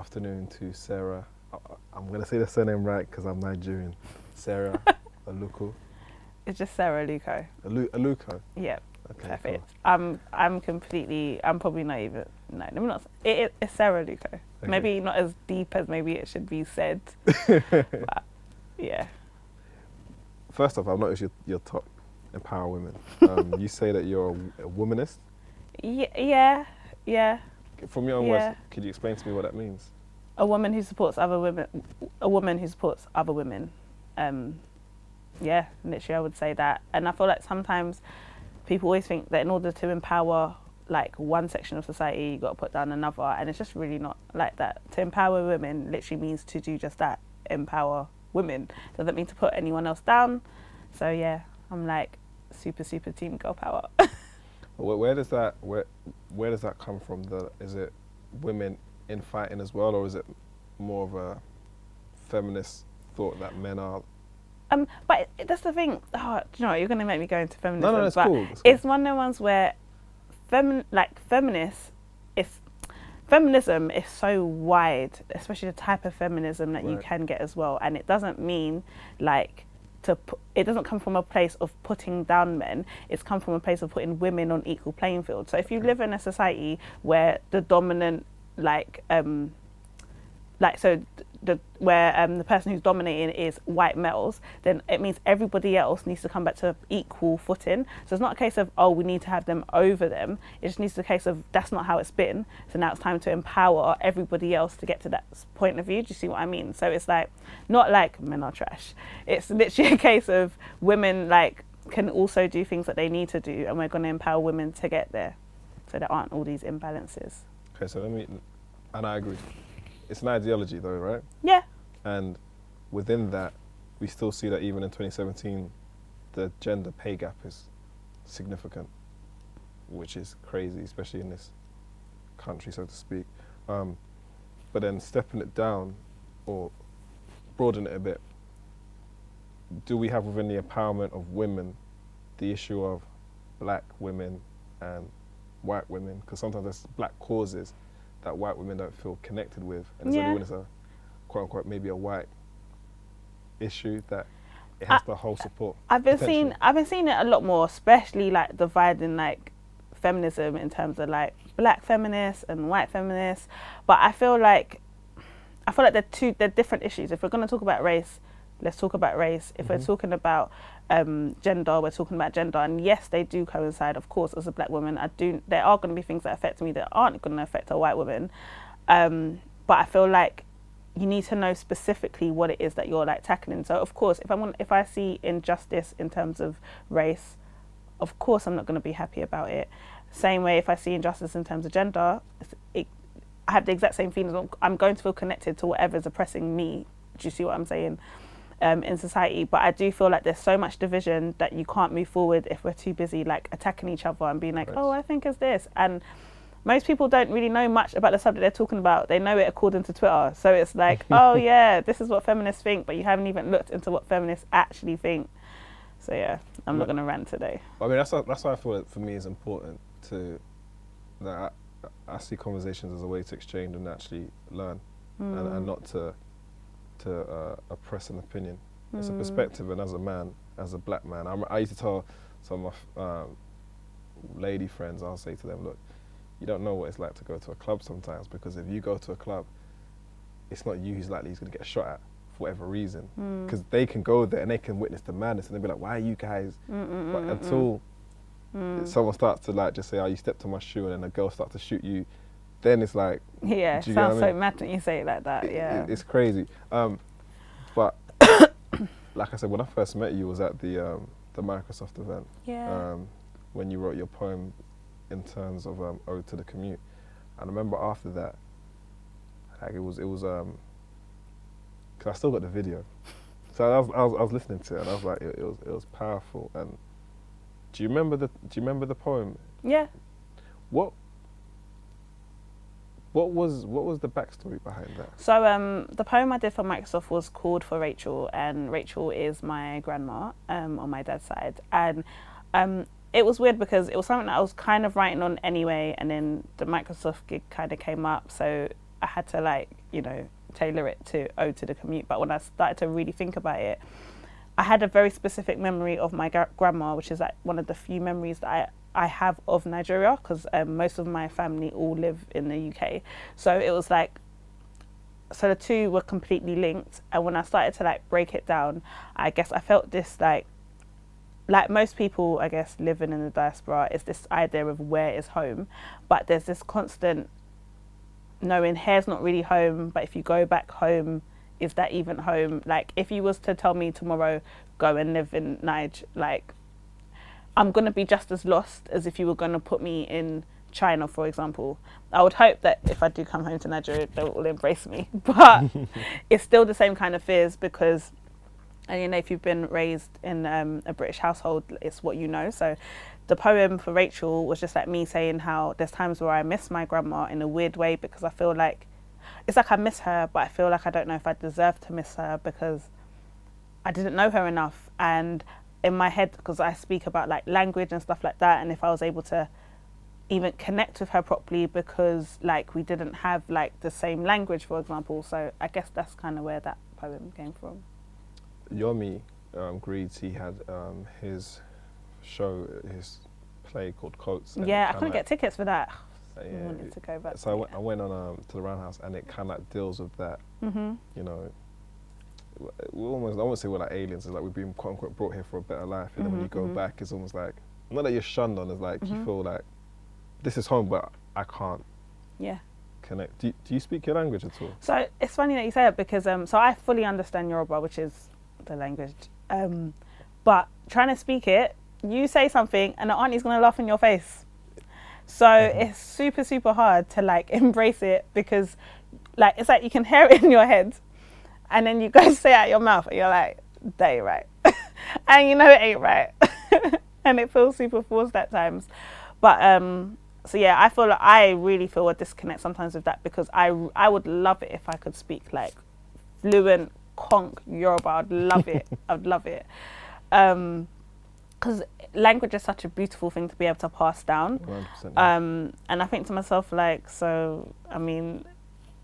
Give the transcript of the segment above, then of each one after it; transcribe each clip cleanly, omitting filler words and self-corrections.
Afternoon to Sarah. I'm going to say the surname right because I'm Nigerian. Sarah Aluko. It's just Sarah Aluko. Aluko? Yeah, Okay, perfect. cool. I'm probably not even, no, let me not, it's Sarah Aluko. Okay. Maybe not as deep as maybe it should be said, but yeah. First off, I've noticed your top empower women. You say that you're a womanist. Yeah. From your own words, could you explain to me what that means? A woman who supports other women. A woman who supports other women. Yeah, literally, I would say that. And I feel like sometimes people always think that in order to empower like one section of society, you got to put down another, and it's just really not like that. To empower women literally means to do just that. Empower women doesn't mean to put anyone else down. So yeah, I'm like super team girl power. Where does that come from? Is it women in fighting as well, or is it more of a feminist thought that men are? But that's the thing. Oh, do you know what? You're going to make me go into feminism. No, it's but cool. It's one of the ones where feminism is so wide, especially the type of feminism that you can get as well. And it doesn't mean like it doesn't come from a place of putting down men. It's come from a place of putting women on equal playing field. So if you live in a society where the dominant the person who's dominating is white males, then it means everybody else needs to come back to equal footing. So it's not a case of, oh, we need to have them over them. It just needs to be a case of that's not how it's been. So now it's time to empower everybody else to get to that point of view. Do you see what I mean? So it's like, not like men are trash. It's literally a case of women like can also do things that they need to do, and we're going to empower women to get there. So there aren't all these imbalances. Okay, so and I agree. It's an ideology though, right? Yeah. And within that, we still see that even in 2017, the gender pay gap is significant, which is crazy, especially in this country, so to speak. But then stepping it down or broaden it a bit, do we have within the empowerment of women the issue of black women and white women? Because sometimes there's black causes that white women don't feel connected with, and it's only when it's a quote unquote maybe a white issue that it has the whole support. I've been seeing it a lot more, especially like dividing like feminism in terms of like black feminists and white feminists. But I feel like they're different issues. If we're going to talk about race, let's talk about race. If we're talking about gender, we're talking about gender. And yes, they do coincide, of course. As a black woman, there are going to be things that affect me that aren't going to affect a white woman. But I feel like you need to know specifically what it is that you're like tackling. So of course, if I see injustice in terms of race, of course I'm not going to be happy about it. Same way, if I see injustice in terms of gender, I have the exact same feelings. I'm going to feel connected to whatever's oppressing me. Do you see what I'm saying? In society. But I do feel like there's so much division that you can't move forward if we're too busy like attacking each other and being like, oh, I think it's this. And most people don't really know much about the subject they're talking about. They know it according to Twitter. So it's like, oh yeah, this is what feminists think, but you haven't even looked into what feminists actually think. So yeah, I'm not going to rant today. I mean, that's why I feel it for me is important that I see conversations as a way to exchange and actually learn, and not to oppress an opinion. It's a perspective, and as a man, as a black man, I used to tell some of my lady friends, I'll say to them, look, you don't know what it's like to go to a club sometimes, because if you go to a club, it's not you who's likely going to get shot at for whatever reason, because they can go there and they can witness the madness and they'll be like, why are you guys? But until someone starts to like just say, oh, you stepped on my shoe, and then a girl starts to shoot you, then it's like, yeah, it sounds so mad when you say it like that. Yeah, it's crazy. But like I said, when I first met you was at the Microsoft event. Yeah. When you wrote your poem in terms of Ode to the Commute. And I remember after that, like it was because I still got the video. So I was listening to it, and I was like, it was powerful. And do you remember the poem? Yeah. What was the backstory behind that? So the poem I did for Microsoft was called For Rachel, and Rachel is my grandma on my dad's side. And it was weird because it was something that I was kind of writing on anyway, and then the Microsoft gig kind of came up, so I had to like you know, tailor it to ode to the commute. But when I started to really think about it, I had a very specific memory of my grandma, which is like one of the few memories that I have of Nigeria, because most of my family all live in the UK. So it was like, so the two were completely linked. And when I started to like break it down, I guess I felt this like most people, I guess, living in the diaspora, is this idea of where is home. But there's this constant knowing here's not really home, but if you go back home, is that even home? Like, if you was to tell me tomorrow, go and live in Niger, like, I'm going to be just as lost as if you were going to put me in China, for example. I would hope that if I do come home to Nigeria, they will embrace me. But it's still the same kind of fears because, and you know, if you've been raised in a British household, it's what you know. So the poem for Rachel was just like me saying how there's times where I miss my grandma in a weird way because I feel like, it's like I miss her, but I feel like I don't know if I deserve to miss her because I didn't know her enough. And in my head, because I speak about like language and stuff like that, and if I was able to even connect with her properly because like we didn't have like the same language, for example. So I guess that's kind of where that poem came from. Yomi Greaves, he had his show, his play called Coats. Yeah, I couldn't get tickets for that. Yeah, I wanted to go back. So I went on to the Roundhouse, and it kind of like deals with that. Mm-hmm. You know, we almost, I won't say we're like aliens. It's like we've been quote unquote brought here for a better life, and then when you go back, it's almost like not that you're shunned on. It's like you feel like this is home, but I can't. Yeah. Connect. Do you speak your language at all? So it's funny that you say that because so I fully understand Yoruba, which is the language. But trying to speak it, you say something, and the auntie's gonna laugh in your face. So it's super, super hard to like embrace it because like it's like you can hear it in your head and then you go say it out your mouth and you're like, that ain't right. And you know it ain't right. And it feels super forced at times. But so yeah, I feel like I really feel a disconnect sometimes with that because I would love it if I could speak like fluent conk Yoruba. I'd love it. I'd love it. Because language is such a beautiful thing to be able to pass down. 100%, yeah. And I think to myself, like, so, I mean,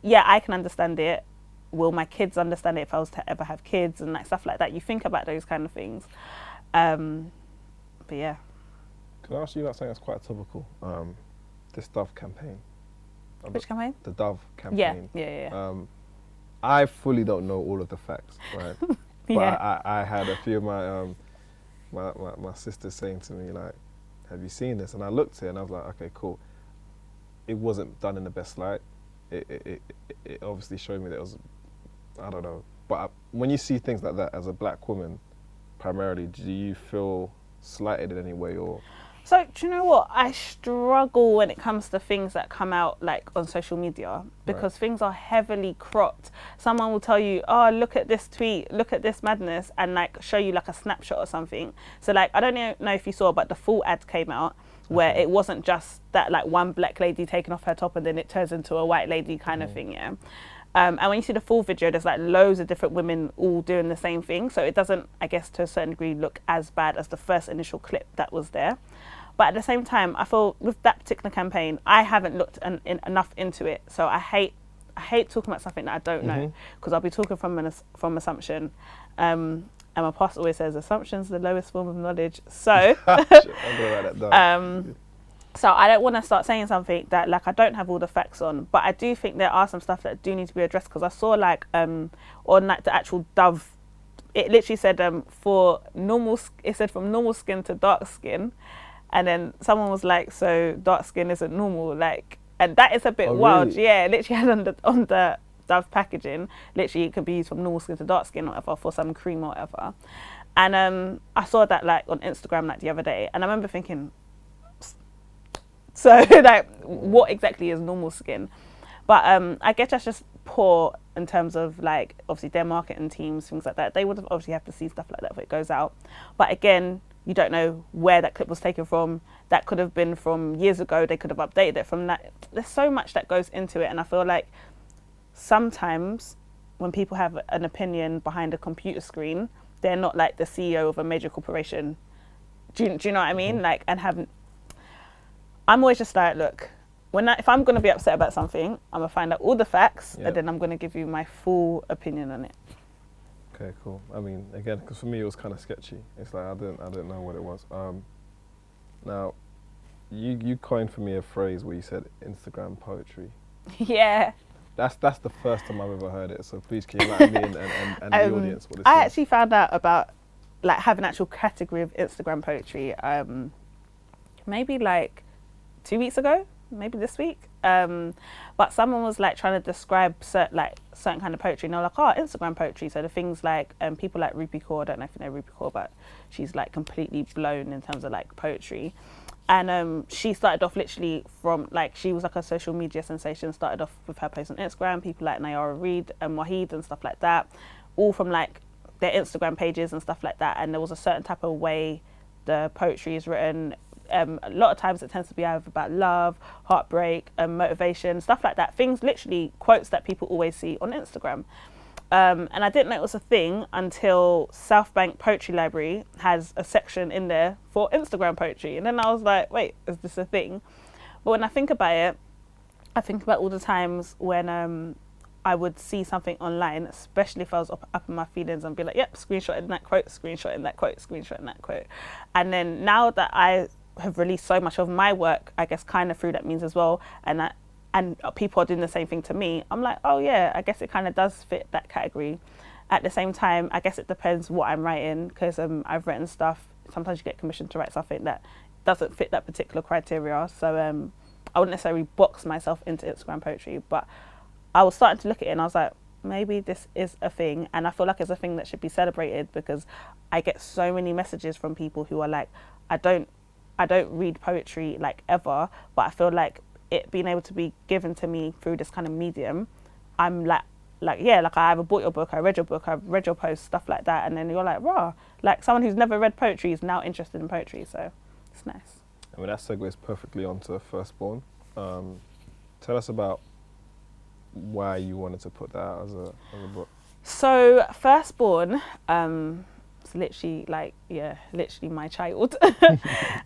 yeah, I can understand it. Will my kids understand it if I was to ever have kids and like stuff like that? You think about those kind of things. But yeah. Can I ask you about something that's quite topical? This Dove campaign. Which campaign? The Dove campaign. Yeah. I fully don't know all of the facts, right? But Yeah. I had a few of my sisters saying to me, like, have you seen this? And I looked at it and I was like, okay, cool. It wasn't done in the best light. It obviously showed me that it was, I don't know. But when you see things like that as a black woman, primarily, do you feel slighted in any way or? So, do you know what? I struggle when it comes to things that come out like on social media because things are heavily cropped. Someone will tell you, oh, look at this tweet, look at this madness, and like show you like a snapshot or something. So like, I don't know if you saw, but the full ad came out where it wasn't just that like one black lady taking off her top and then it turns into a white lady kind of thing, yeah. And when you see the full video, there's like loads of different women all doing the same thing. So it doesn't, I guess, to a certain degree, look as bad as the first initial clip that was there. But at the same time, I feel with that particular campaign, I haven't looked enough into it. So I hate talking about something that I don't know because I'll be talking from assumption. And my pastor always says, assumption's the lowest form of knowledge. So, I'm gonna write that down. So I don't want to start saying something that like I don't have all the facts on, but I do think there are some stuff that do need to be addressed because I saw like on like the actual Dove, it literally said it said from normal skin to dark skin, and then someone was like, so dark skin isn't normal, like, and that is a bit wild. Really? Yeah, literally had on the Dove packaging, literally it could be used from normal skin to dark skin or whatever for some cream or whatever, and I saw that like on Instagram like the other day, and I remember thinking, so like what exactly is normal skin? But I guess that's just poor in terms of like obviously their marketing teams, things like that. They would obviously have to see stuff like that if it goes out. But again, you don't know where that clip was taken from. That could have been from years ago. They could have updated it from that. There's so much that goes into it, and I feel like sometimes when people have an opinion behind a computer screen, they're not like the CEO of a major corporation. Do you know what I mean? Like, and haven't. I'm always just like, look, if I'm gonna be upset about something, I'm gonna find out all the facts, Yep. and then I'm gonna give you my full opinion on it. Okay, cool. I mean, again, because for me it was kind of sketchy. It's like I didn't know what it was. Now, you coined for me a phrase where you said Instagram poetry. Yeah. That's the first time I've ever heard it. So please can you enlighten me and the audience what this I is? actually found out about like have an actual category of Instagram poetry. Maybe like 2 weeks ago, maybe this week. But someone was like trying to describe certain kind of poetry, and they were like, oh, Instagram poetry. So the things like people like Rupi Kaur, I don't know if you know Rupi Kaur, but she's like completely blown in terms of like poetry. And she started off literally from like, she was like a social media sensation, started off with her posts on Instagram, people like Nayara Reid and Wahid and stuff like that, all from like their Instagram pages and stuff like that. And there was a certain type of way the poetry is written. A lot of times it tends to be either about love, heartbreak, motivation, stuff like that. Things, literally quotes that people always see on Instagram. And I didn't know it was a thing until South Bank Poetry Library has a section in there for Instagram poetry. And then I was like, wait, is this a thing? But when I think about it, I think about all the times when I would see something online, especially if I was up in my feelings, and be like, yep, screenshotting that quote, screenshotting that quote, screenshotting that quote. And then now that I have released so much of my work, I guess kind of through that means as well, and people are doing the same thing to me, I'm like, oh yeah, I guess it kind of does fit that category. At the same time, I guess it depends what I'm writing, because I've written stuff, sometimes you get commissioned to write something that doesn't fit that particular criteria, so I wouldn't necessarily box myself into Instagram poetry, but I was starting to look at it and I was like, maybe this is a thing, and I feel like it's a thing that should be celebrated, because I get so many messages from people who are like, I don't read poetry like ever, but I feel like it being able to be given to me through this kind of medium, I'm like yeah, like I either bought your book, I read your book, I've read your post, stuff like that, and then you're like, rah, like someone who's never read poetry is now interested in poetry, so it's nice. I mean, that segues perfectly onto Firstborn. Tell us about why you wanted to put that out as a book. So Firstborn, it's literally like, yeah, literally my child.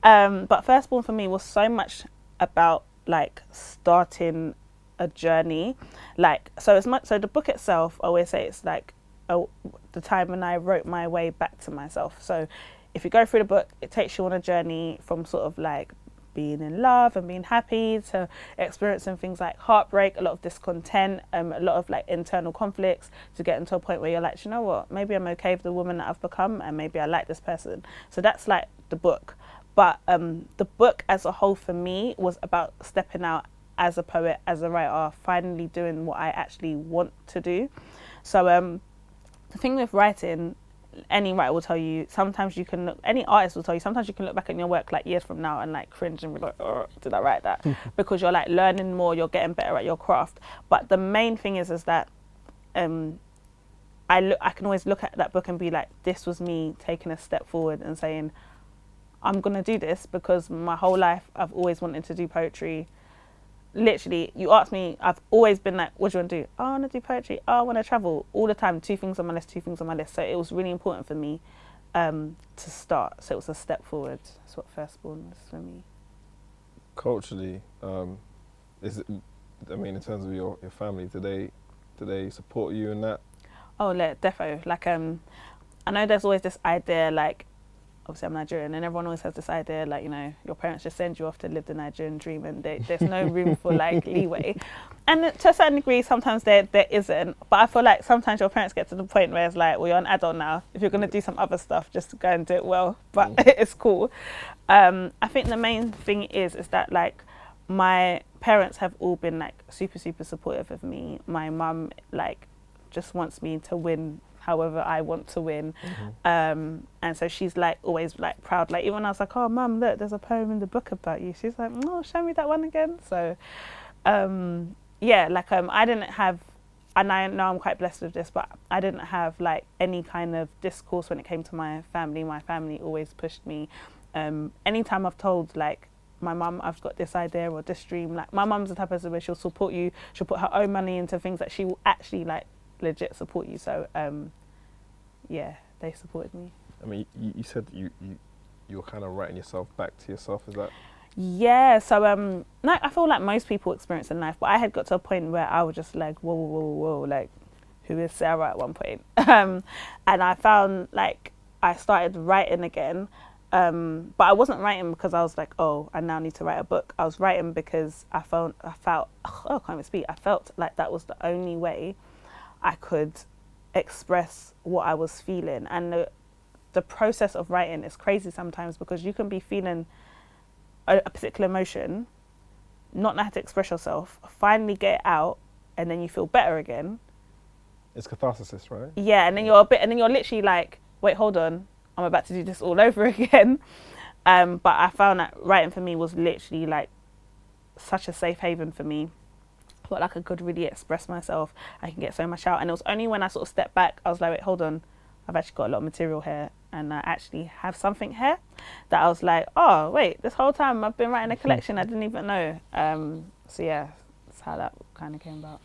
But Firstborn for me was so much about like starting a journey, like so the book itself, I always say it's like the time when I wrote my way back to myself. So if you go through the book, it takes you on a journey from sort of like being in love and being happy to experiencing things like heartbreak, a lot of discontent, a lot of like internal conflicts, to get into a point where you're like, you know what, maybe I'm okay with the woman that I've become, and maybe I like this person. So that's like the book. But the book as a whole for me was about stepping out as a poet, as a writer, finally doing what I actually want to do. So the thing with writing, any writer will tell you, sometimes you can look, any artist will tell you, sometimes you can look back at your work like years from now and like cringe and be like, oh, did I write that? Because you're like learning more, you're getting better at your craft. But the main thing is that I can always look at that book and be like, this was me taking a step forward and saying, I'm gonna do this, because my whole life I've always wanted to do poetry. Literally, you ask me, I've always been like, what do you want to do? Oh, I want to do poetry. Oh, I want to travel. All the time, 2 things on my list. So it was really important for me to start. So it was a step forward. That's what Firstborn was for me. Culturally, is it, I mean, in terms of your family, do they support you in that? Oh, defo. Like, I know there's always this idea, like, obviously I'm Nigerian, and everyone always has this idea, like, you know, your parents just send you off to live the Nigerian dream, and there's no room for like leeway. And to a certain degree, sometimes there isn't. But I feel like sometimes your parents get to the point where it's like, well, you're an adult now. If you're gonna do some other stuff, just go and do it well. But it's cool. I think the main thing is that like my parents have all been like super, super supportive of me. My mum like just wants me to win however I want to win. And so she's like always like proud, like even when I was like, oh mum, look, there's a poem in the book about you, she's like, oh, show me that one again. So yeah, like I didn't have, and I know I'm quite blessed with this, but I didn't have like any kind of discourse when it came to my family always pushed me. Anytime I've told like my mum I've got this idea or this dream, like my mum's the type of person where she'll support you, she'll put her own money into things that she will actually like legit support you. So yeah, they supported me. I mean, you said you're kind of writing yourself back to yourself, is that? Yeah, so like I feel like most people experience in life, but I had got to a point where I was just like, whoa, whoa, whoa, whoa, like, who is Sarah at one point? And I found like I started writing again, but I wasn't writing because I was like, oh, I now need to write a book. I was writing because I felt, oh, I can't even speak. I felt like that was the only way I could express what I was feeling, and the process of writing is crazy sometimes because you can be feeling a particular emotion, not know how to express yourself, finally get it out, and then you feel better again. It's catharsis, right? Yeah, and then you're literally like, wait, hold on, I'm about to do this all over again. But I found that writing for me was literally like such a safe haven for me. I felt like I could really express myself. I can get so much out, and it was only when I sort of stepped back, I was like, wait, hold on, I've actually got a lot of material here, and I actually have something here, that I was like, oh wait, this whole time I've been writing a collection I didn't even know. So yeah, that's how that kind of came about.